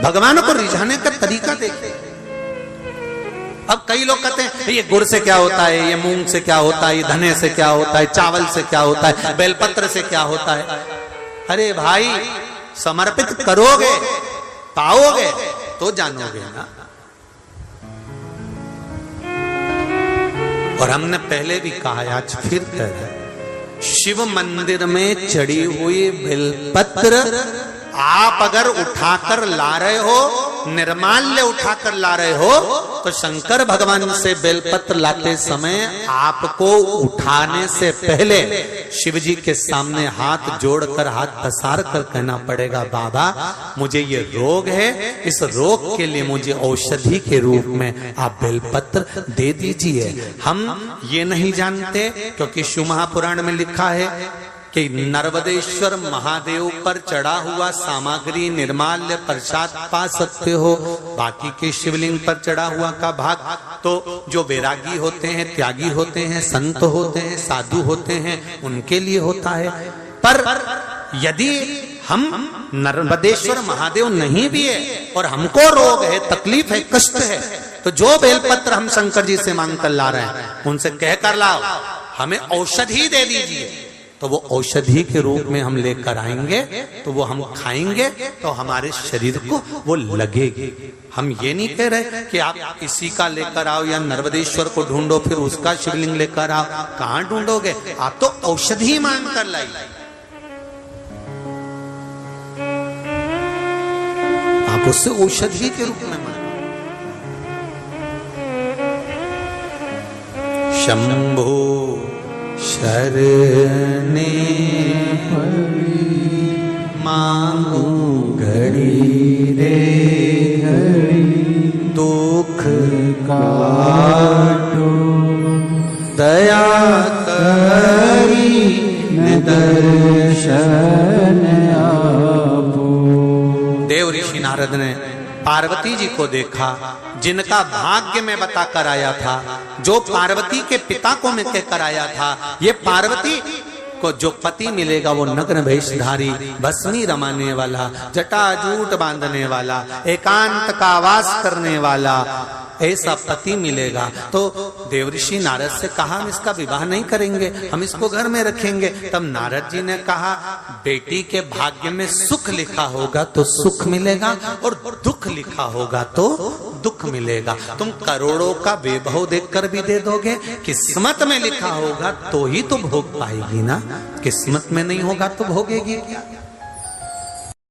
भगवान को रिझाने का तरीका देखिए। अब कई लोग कहते हैं ये गुड़ से क्या होता है, ये मूंग से क्या होता है, ये धने से क्या होता है, चावल से क्या होता है, बेलपत्र से क्या होता है। अरे भाई, समर्पित करोगे, पाओगे तो जानोगे ना। और हमने पहले भी कहा, आज फिर कह रहे, शिव मंदिर में चढ़ी हुई बेलपत्र आप अगर उठाकर ला रहे हो, निर्माल्य उठाकर ला रहे हो, तो शंकर भगवान से बेलपत्र लाते समय आपको उठाने से पहले शिव जी के सामने हाथ जोड़कर, हाथ पसार कर कहना पड़ेगा, बाबा मुझे ये रोग है, इस रोग के लिए मुझे औषधि के रूप में आप बेलपत्र दे दीजिए। हम ये नहीं जानते, क्योंकि शिव महापुराण में लिखा है कि नर्मदेश्वर महादेव पर चढ़ा हुआ सामग्री निर्माल्य प्रसाद पा सकते हो, बाकी के शिवलिंग पर चढ़ा हुआ का भाग तो जो वैरागी होते हैं, त्यागी होते हैं, संत होते हैं, साधु होते हैं, उनके लिए होता है। पर यदि हम नर्मदेश्वर महादेव नहीं भी है और हमको रोग है, तकलीफ है, कष्ट है, तो जो बेलपत्र हम शंकर जी से मांग कर ला रहे हैं, उनसे कह कर लाओ हमें औषधि दे दीजिए, तो वो औषधि के रूप में हम लेकर आएंगे, तो वो हम खाएंगे तो हमारे शरीर को वो लगेगी। हम ये नहीं कह रहे कि आप इसी का लेकर आओ या नर्मदेश्वर को ढूंढो फिर उसका शिवलिंग लेकर आओ। कहां ढूंढोगे? आप तो औषधि मांग कर लाइए। आप उससे औषधि के रूप में मांगो। शंभो शरणे मांगू घड़ी रे हरि, दुख काटो दया करी दर्शन आपो। देव ऋषि नारद ने पार्वती जी को देखा, जिनका भाग्य में बताकर आया था, जो पार्वती के पिता को मैं कहकर आया था, ये पार्वती को जो पति मिलेगा वो नग्न वेशधारी, भस्मी रमाने वाला, जटाजूट बांधने वाला, एकांत का वास करने वाला, ऐसा पति मिलेगा। तो देवऋषि नारद से कहा हम इसका विवाह नहीं करेंगे, हम इसको घर में रखेंगे। तब नारद जी ने कहा बेटी के भाग्य में सुख लिखा होगा तो सुख मिलेगा और दुख लिखा होगा तो दुख मिलेगा। तुम करोड़ों का वैभव देखकर भी दे दोगे, किस्मत में लिखा होगा तो ही तो भोग पाएगी ना, किस्मत में नहीं होगा तो भोगेगी क्या?